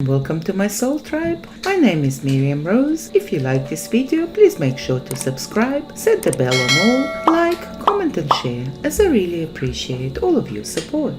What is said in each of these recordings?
Welcome to my soul tribe. My name is Miriam Rose. If you like this video, please make sure to subscribe, set the bell on all, like, comment and share, as I really appreciate all of your support.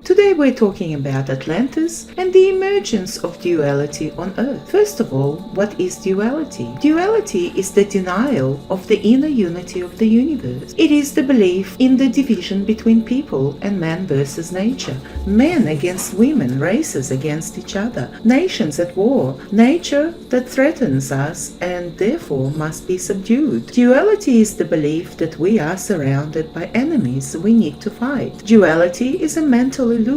Today we're talking about Atlantis and the emergence of duality on Earth. First of all, what is duality? Duality is the denial of the inner unity of the universe. It is the belief in the division between people and man versus nature, men against women, races against each other, nations at war, nature that threatens us and therefore must be subdued. Duality is the belief that we are surrounded by enemies we need to fight. Duality is a mental illusion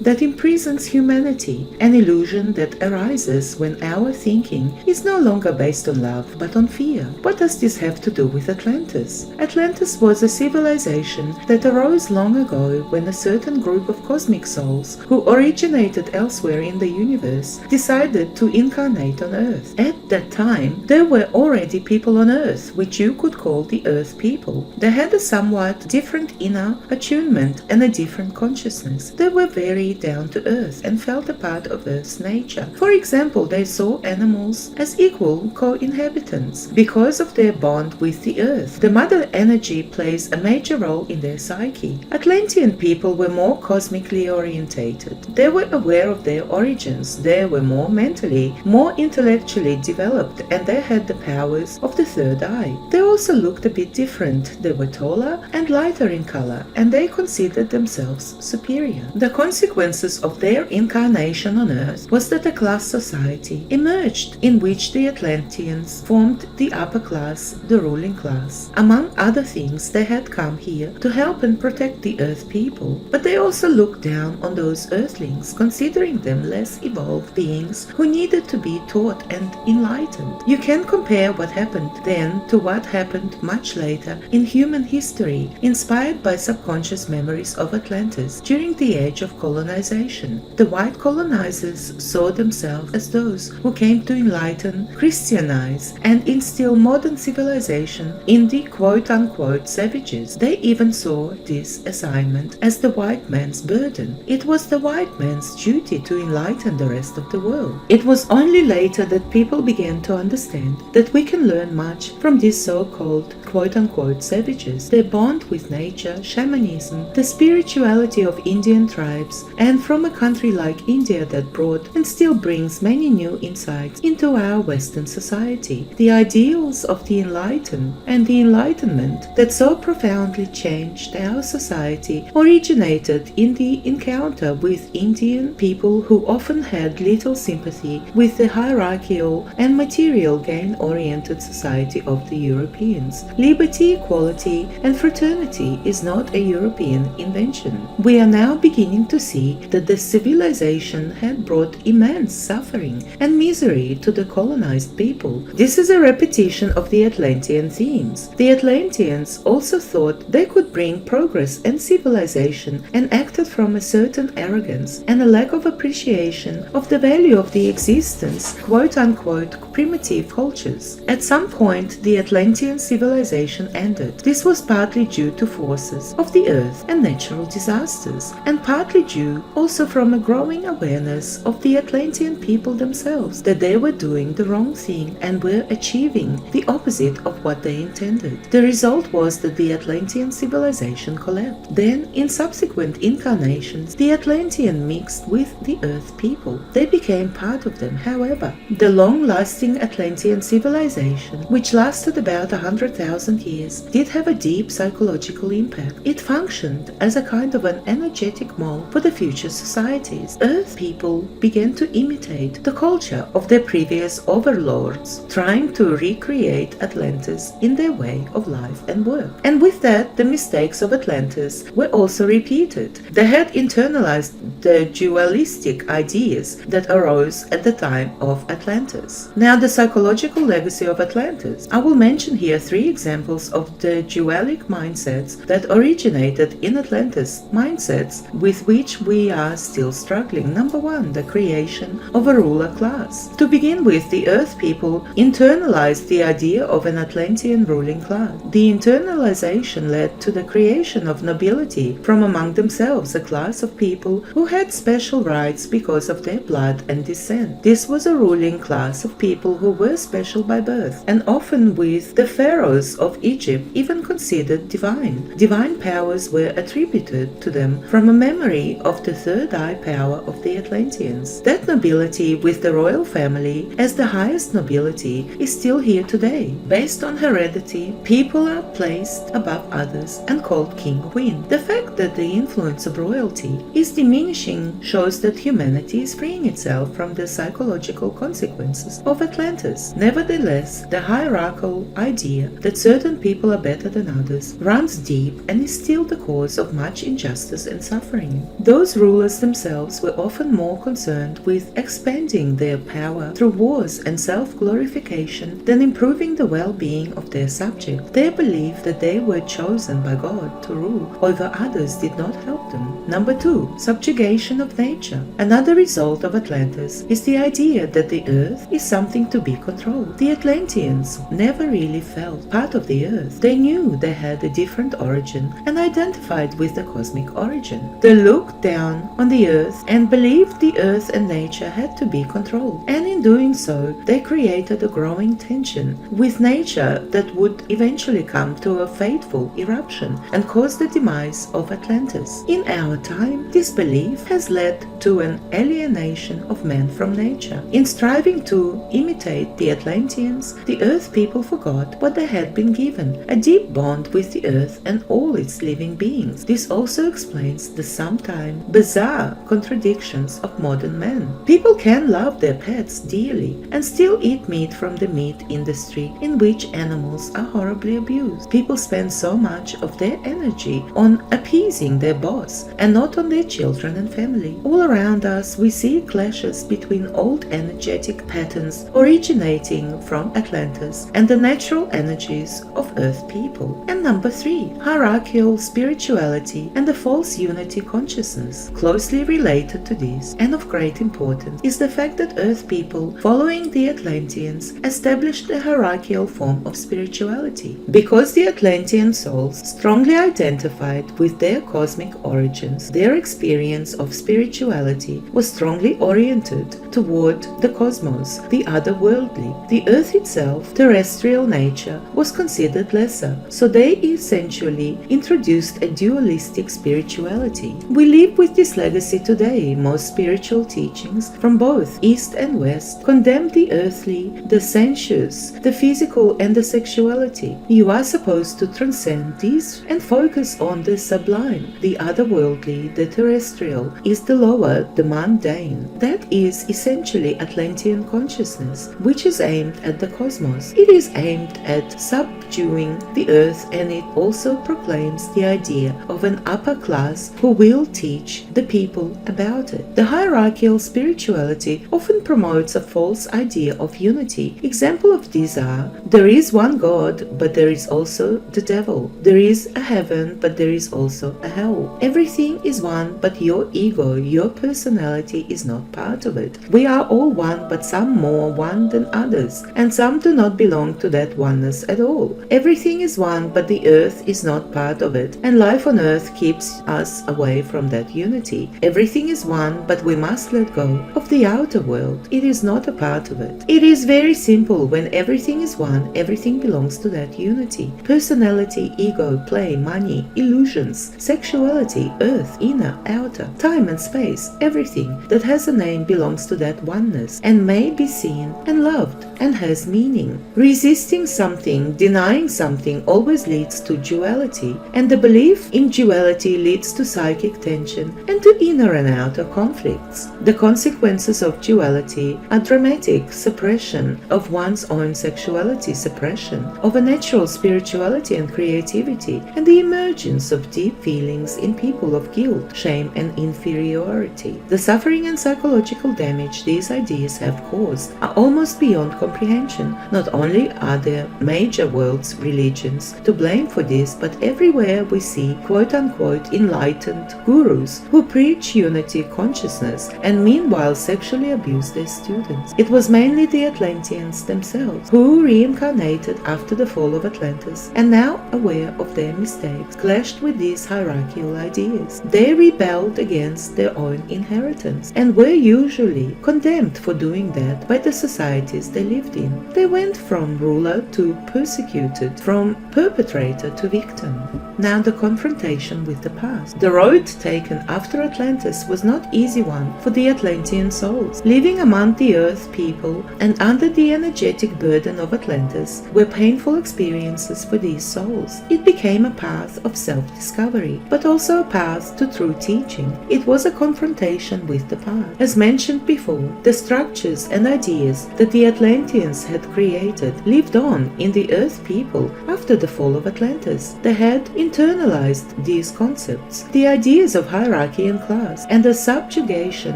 that imprisons humanity, an illusion that arises when our thinking is no longer based on love but on fear. What does this have to do with Atlantis? Atlantis was a civilization that arose long ago when a certain group of cosmic souls who originated elsewhere in the universe decided to incarnate on Earth. At that time, there were already people on Earth, which you could call the Earth people. They had a somewhat different inner attunement and a different consciousness. They were very down to earth and felt a part of Earth's nature. For example, they saw animals as equal co-inhabitants because of their bond with the Earth. The mother energy plays a major role in their psyche. Atlantean people were more cosmically orientated. They were aware of their origins. They were more mentally, more intellectually developed, and they had the powers of the third eye. They also looked a bit different. They were taller and lighter in color, and they considered themselves superior. The consequences of their incarnation on Earth was that a class society emerged in which the Atlanteans formed the upper class, the ruling class. Among other things, they had come here to help and protect the Earth people, but they also looked down on those Earthlings, considering them less evolved beings who needed to be taught and enlightened. You can compare what happened then to what happened much later in human history, inspired by subconscious memories of Atlantis during the age of colonization. The white colonizers saw themselves as those who came to enlighten, Christianize, and instill modern civilization in the quote-unquote savages. They even saw this assignment as the white man's burden. It was the white man's duty to enlighten the rest of the world. It was only later that people began to understand that we can learn much from these so-called quote-unquote savages. Their bond with nature, shamanism, the spirituality of Indian tribes, and from a country like India that brought and still brings many new insights into our Western society. The ideals of the enlightened and the enlightenment that so profoundly changed our society originated in the encounter with Indian people who often had little sympathy with the hierarchical and material gain-oriented society of the Europeans. Liberty, equality, and fraternity is not a European invention. We are now beginning to see that the civilization had brought immense suffering and misery to the colonized people. This is a repetition of the Atlantean themes. The Atlanteans also thought they could bring progress and civilization and acted from a certain arrogance and a lack of appreciation of the value of the existence, quote-unquote, primitive cultures. At some point, the Atlantean civilization ended. This was partly due to forces of the earth and natural disasters, and partly due also from a growing awareness of the Atlantean people themselves that they were doing the wrong thing and were achieving the opposite of what they intended. The result was that the Atlantean civilization collapsed. Then, in subsequent incarnations, the Atlantean mixed with the Earth people. They became part of them. However, the long-lasting Atlantean civilization, which lasted about 100,000 years, did have a deep psychological impact. It functioned as a kind of an energetic mold for the future societies. Earth people began to imitate the culture of their previous overlords, trying to recreate Atlantis in their way of life and work. And with that, the mistakes of Atlantis were also repeated. They had internalized the dualistic ideas that arose at the time of Atlantis. Now, the psychological legacy of Atlantis. I will mention here here 3 examples of the dualic mindsets that originated in Atlantis, mindsets with which we are still struggling. Number 1, the creation of a ruler class. To begin with, the Earth people internalized the idea of an Atlantean ruling class. The internalization led to the creation of nobility from among themselves, a class of people who had special rights because of their blood and descent. This was a ruling class of people who were special by birth, and often with the pharaohs of Egypt even considered divine. Divine powers were attributed to them from a memory of the third eye power of the Atlanteans. That nobility with the royal family as the highest nobility is still here today. Based on heredity, people are placed above others and called king or queen. The fact that the influence of royalty is diminishing shows that humanity is freeing itself from the psychological consequences of Atlantis. Nevertheless, the hierarchical idea that certain people are better than others runs deep and is still the cause of much injustice and suffering. Those rulers themselves were often more concerned with expanding their power through wars and self-glorification than improving the well-being of their subjects. Their belief that they were chosen by God to rule over others did not help them. Number 2, subjugation of nature. Another result of Atlantis is the idea that the earth is something to be controlled. The Atlanteans never really felt part of the earth. They knew they had a different origin and identified with the cosmic origin. They looked down on the earth and believed the earth and nature had to be controlled. And in doing so, they created a growing tension with nature that would eventually come to a fateful eruption and cause the demise of Atlantis. In our time, this belief has led to an alienation of man from nature. In striving to imitate the Atlanteans, the Earth people forgot what they had been given, a deep bond with the Earth and all its living beings. This also explains the sometimes bizarre contradictions of modern men. People can love their pets dearly and still eat meat from the meat industry in which animals are horribly abused. People spend so much of their energy on appeasing their boss and not on their children and family. All around us we see clashes between old energetic patterns originating from Atlantis and the natural energies of Earth people. And number 3, hierarchical spirituality and the false unity consciousness. Closely related to this and of great importance is the fact that Earth people following the Atlanteans established a hierarchical form of spirituality. Because the Atlantean souls strongly identified with their cosmic origins, their experience of spirituality was strongly oriented toward the cosmos, the otherworldly. The Earth itself, terrestrial nature, was considered lesser, so they essentially introduced a dualistic spirituality. We live with this legacy today. Most spiritual teachings from both East and West condemn the earthly, the sensuous, the physical and the sexuality. You are supposed to transcend these and focus on the sublime. The otherworldly, the terrestrial, is the lower, the mundane. That is essentially Atlantean consciousness, which is aimed at the cosmos. It is aimed at subduing the earth, and it also proclaims the idea of an upper class who will teach the people about it. The hierarchical spirituality often promotes a false idea of unity. Examples of these are: there is one God, but there is also the devil. There is a heaven, but there is also a hell. Everything is one, but your ego, your personality is not part of it. We are all one, but some more one than others, and some do not belong to that oneness at all. Everything is one, but the earth is not part of it, and life on earth keeps us away from that unity. Everything is one, but we must let go of the outer world. It is not a part of it. It is very simple. When everything is one, everything belongs to that unity. Personality, ego, play, money, illusions, sexuality, earth, inner, outer, time and space, everything that has a name belongs to that oneness and may be seen and loved and has meaning. Resisting something, denying something always leads to duality, and the belief in duality leads to psychic tension and to inner and outer conflicts. The consequences of duality are dramatic suppression of one's own sexuality, suppression of a natural spirituality and creativity, and the emergence of deep feelings in people of guilt, shame and inferiority. The suffering and psychological damage these ideas have caused are almost beyond comprehension. Not only are there major world's religions to blame for this, but everywhere we see quote-unquote enlightened gurus who preach unity consciousness and meanwhile sexually abuse their students. It was mainly the Atlanteans themselves who reincarnated after the fall of Atlantis and now aware of their mistakes, clashed with these hierarchical ideas. They rebelled against their own inheritance and were usually condemned for doing that by the societies they lived in. They went from ruler to persecuted, from perpetrator to victim. Now the confrontation with the past. The road taken after Atlantis was not easy one for the Atlantean souls. Living among the Earth people and under the energetic burden of Atlantis were painful experiences for these souls. It became a path of self-discovery, but also a path to true teaching. It was a confrontation with the past. As mentioned before, the structures and ideas that the Atlanteans had created lived on in the Earth people after the fall of Atlantis. They had internalized these concepts, the ideas of hierarchy and class, and the subjugation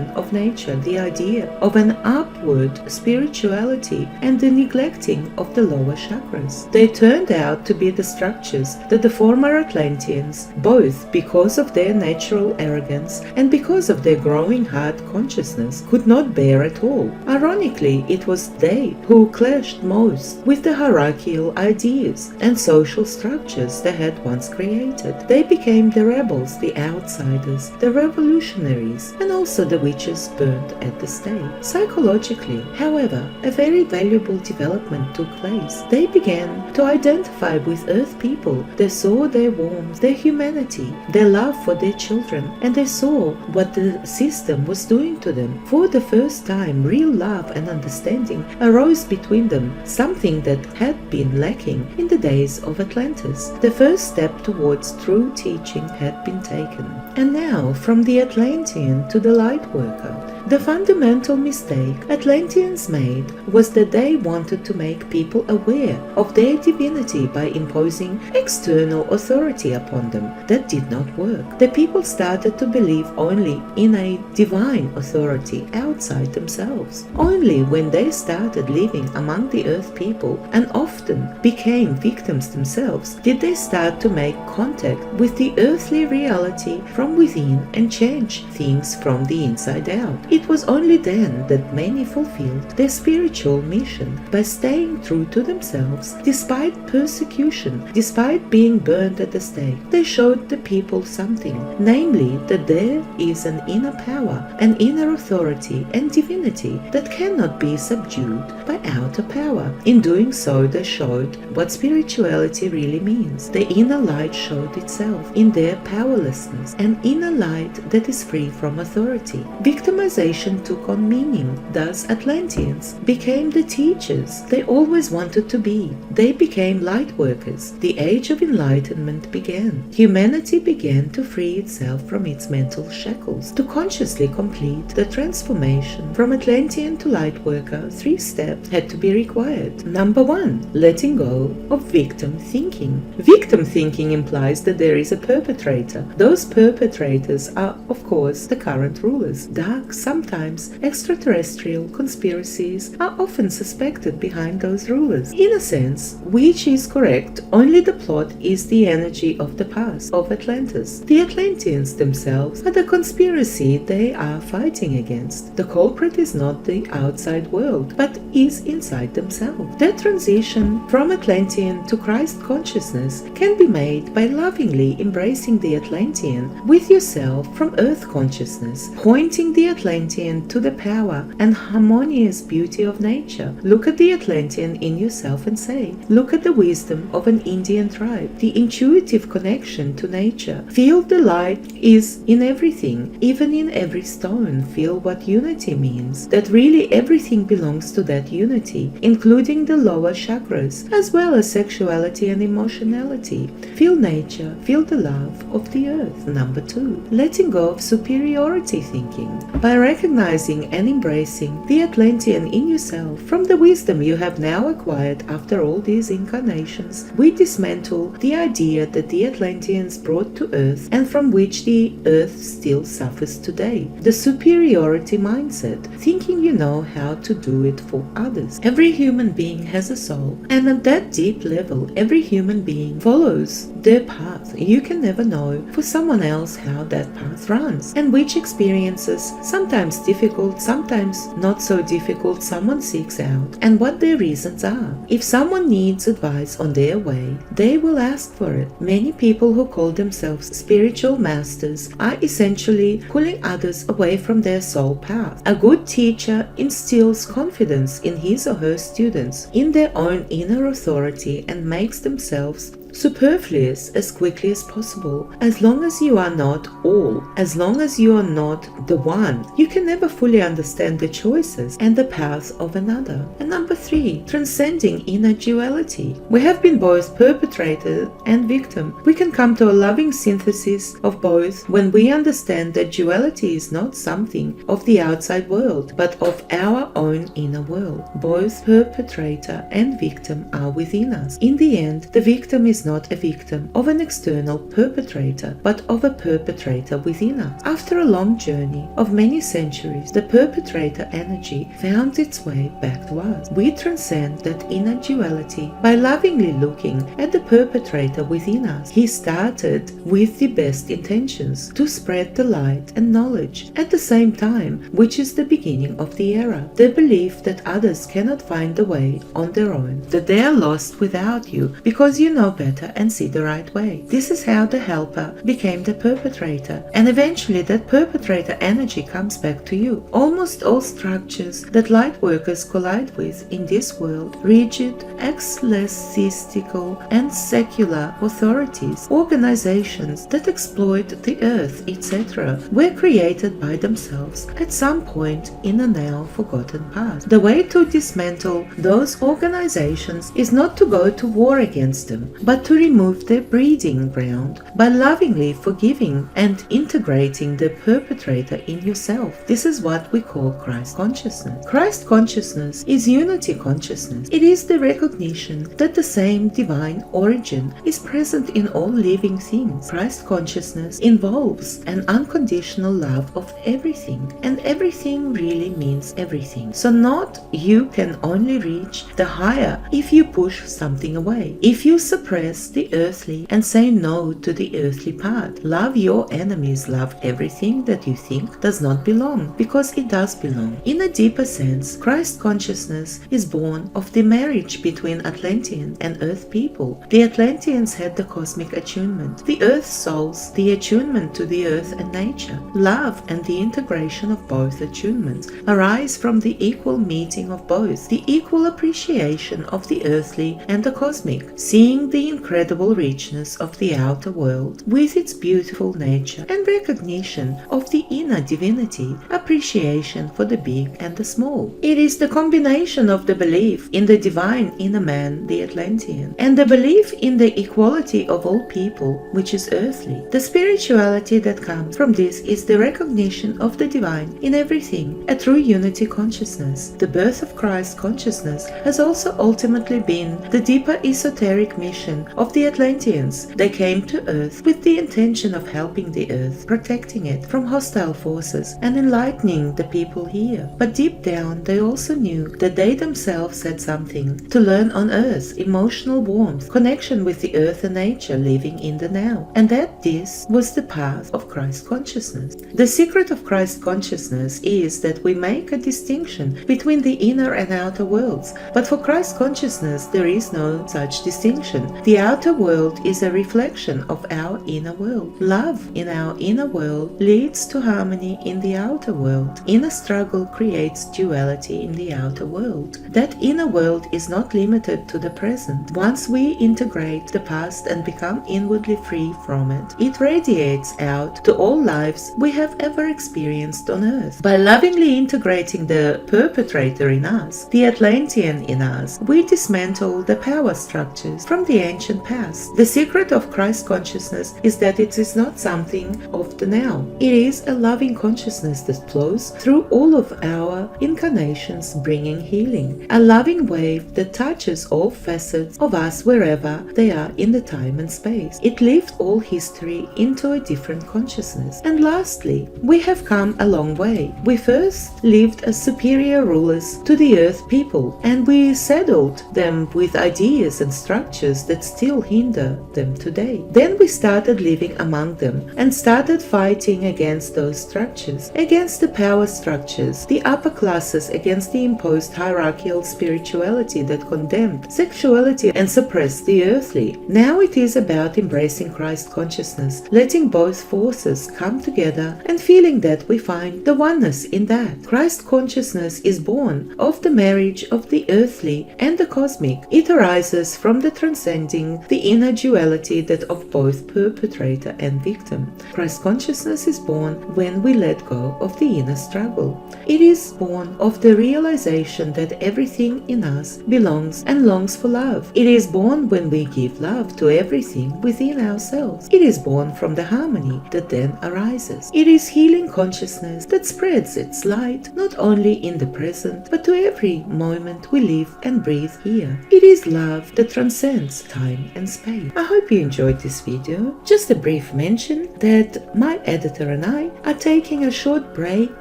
of nature, the idea of an upward spirituality, and the neglecting of the lower chakras. They turned out to be the structures that the former Atlanteans, both because of their natural arrogance and because of their growing hard consciousness, could not bear at all. Ironically, it was they who clashed most with the hierarchical ideas and social structures they had once created. They became the rebels, the outsiders, the revolutionaries, and also the witches burned at the stake. Psychologically, however, a very valuable development took place. They began to identify with Earth people. They saw their warmth, their humanity, their love for their children, and they saw what the system was doing to them. For the first time, real love and understanding arose between them, something that had been lacking in the days of Atlantis. The first step towards true teaching had been taken. And now, from the Atlantean to the light worker, the fundamental mistake Atlanteans made was that they wanted to make people aware of their divinity by imposing external authority upon them. That did not work. The people started to believe only in a divine authority outside themselves. Only when they started living among the Earth people and often became victims themselves did they start to make contact with the earthly reality from within and change things from the inside out. It was only then that many fulfilled their spiritual mission by staying true to themselves despite persecution, despite being burned at the stake. They showed the people something, namely that there is an inner power, an inner authority and divinity that cannot be subdued by outer power. In doing so, they showed what spirituality really means. The inner light showed itself in their powerlessness, an inner light that is free from authority. Victimization took on meaning. Thus, Atlanteans became the teachers they always wanted to be. They became light workers. The age of enlightenment began. Humanity began to free itself from its mental shackles. To consciously complete the transformation from Atlantean to light worker, 3 steps had to be required. Number 1, letting go of victim thinking. Victim thinking implies that there is a perpetrator. Those perpetrators are, of course, the current rulers. Dark, sometimes extraterrestrial conspiracies are often suspected behind those rulers. In a sense, which is correct, only the plot is the energy of the past, of Atlantis. The Atlanteans themselves are the conspiracy they are fighting against. The culprit is not the outside world, but is inside themselves. Their transition from Atlantean to Christ consciousness can be made by lovingly embracing the Atlantean with yourself from Earth consciousness, pointing the Atlantean to the power and harmonious beauty of nature. Look at the Atlantean in yourself and say, look at the wisdom of an Indian tribe, the intuitive connection to nature. Feel the light is in everything, even in every stone. Feel what unity means, that really everything belongs to that unity, including the lower chakras, as well as sexuality and emotionality. Feel nature, feel the love of the earth. Number 2, letting go of superiority thinking. By recognizing and embracing the Atlantean in yourself from the wisdom you have now acquired after all these incarnations, we dismantle the idea that the Atlanteans brought to Earth and from which the Earth still suffers today. The superiority mindset, thinking you know how to do it for others. Every human being has a soul, and at that deep level, every human being follows their path. You can never know for someone else how that path runs, and which experiences, sometimes difficult, sometimes not so difficult, someone seeks out, and what their reasons are. If someone needs advice on their way, they will ask for it. Many people who call themselves spiritual masters are essentially pulling others away from their soul path. A good teacher instills confidence in his or her students in their own inner authority and makes themselves superfluous as quickly as possible. As long as you are not all, as long as you are not the one, you can never fully understand the choices and the path of another. And number 3, transcending inner duality. We have been both perpetrator and victim. We can come to a loving synthesis of both when we understand that duality is not something of the outside world, but of our own inner world. Both perpetrator and victim are within us. In the end, the victim is not a victim of an external perpetrator, but of a perpetrator within us. After a long journey of many centuries, the perpetrator energy found its way back to us. We transcend that inner duality by lovingly looking at the perpetrator within us. He started with the best intentions to spread the light and knowledge at the same time, which is the beginning of the era. The belief that others cannot find the way on their own, that they are lost without you because you know better and see the right way. This is how the helper became the perpetrator, and eventually that perpetrator energy comes back to you. Almost all structures that light workers collide with in this world, rigid, ecclesiastical and secular authorities, organizations that exploit the earth, etc., were created by themselves at some point in a now forgotten past. The way to dismantle those organizations is not to go to war against them, but to remove their breeding ground by lovingly forgiving and integrating the perpetrator in yourself. This is what we call Christ consciousness. Christ consciousness is unity consciousness. It is the recognition that the same divine origin is present in all living things. Christ consciousness involves an unconditional love of everything, and everything really means everything. So not you can only reach the higher if you push something away. If you suppress the earthly and say no to the earthly part. Love your enemies, love everything that you think does not belong, because it does belong. In a deeper sense, Christ consciousness is born of the marriage between Atlantean and Earth people. The Atlanteans had the cosmic attunement, the Earth souls the attunement to the earth and nature. Love and the integration of both attunements arise from the equal meeting of both, the equal appreciation of the earthly and the cosmic, seeing the incredible richness of the outer world with its beautiful nature and recognition of the inner divinity, appreciation for the big and the small. It is the combination of the belief in the divine inner man, the Atlantean, and the belief in the equality of all people, which is earthly. The spirituality that comes from this is the recognition of the divine in everything, a true unity consciousness. The birth of Christ consciousness has also ultimately been the deeper esoteric mission of the Atlanteans. They came to Earth with the intention of helping the Earth, protecting it from hostile forces and enlightening the people here. But deep down they also knew that they themselves had something to learn on Earth, emotional warmth, connection with the Earth and nature, living in the now, and that this was the path of Christ consciousness. The secret of Christ consciousness is that we make a distinction between the inner and outer worlds, but for Christ consciousness there is no such distinction. The outer world is a reflection of our inner world. Love in our inner world leads to harmony in the outer world. Inner struggle creates duality in the outer world. that inner world is not limited to the present. Once we integrate the past and become inwardly free from it, it radiates out to all lives we have ever experienced on Earth. By lovingly integrating the perpetrator in us, the Atlantean in us, we dismantle the power structures from the ancient past. The secret of Christ consciousness is that it is not something of the now. It is a loving consciousness that flows through all of our incarnations, bringing healing. A loving wave that touches all facets of us wherever they are in the time and space. It lifts all history into a different consciousness. And lastly, we have come a long way. We first lived as superior rulers to the Earth people, and we saddled them with ideas and structures that still hinder them today. Then we started living among them and started fighting against those structures, against the power structures, the upper classes, against the imposed hierarchical spirituality that condemned sexuality and suppressed the earthly. Now it is about embracing Christ consciousness, letting both forces come together and feeling that we find the oneness in that. Christ consciousness is born of the marriage of the earthly and the cosmic. It arises from the transcending the inner duality that of both perpetrator and victim. Christ consciousness is born when we let go of the inner struggle. It is born of the realization that everything in us belongs and longs for love. It is born when we give love to everything within ourselves. It is born from the harmony that then arises. It is healing consciousness that spreads its light not only in the present but to every moment we live and breathe here. It is love that transcends time and space. I hope you enjoyed this video. Just a brief mention that my editor and I are taking a short break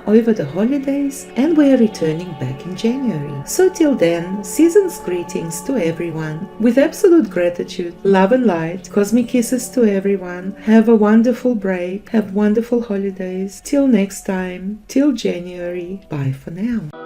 over the holidays, and we're returning back in January. So till then, season's greetings to everyone. With absolute gratitude, love and light, cosmic kisses to everyone. Have a wonderful break. Have wonderful holidays. Till next time, till January. Bye for now.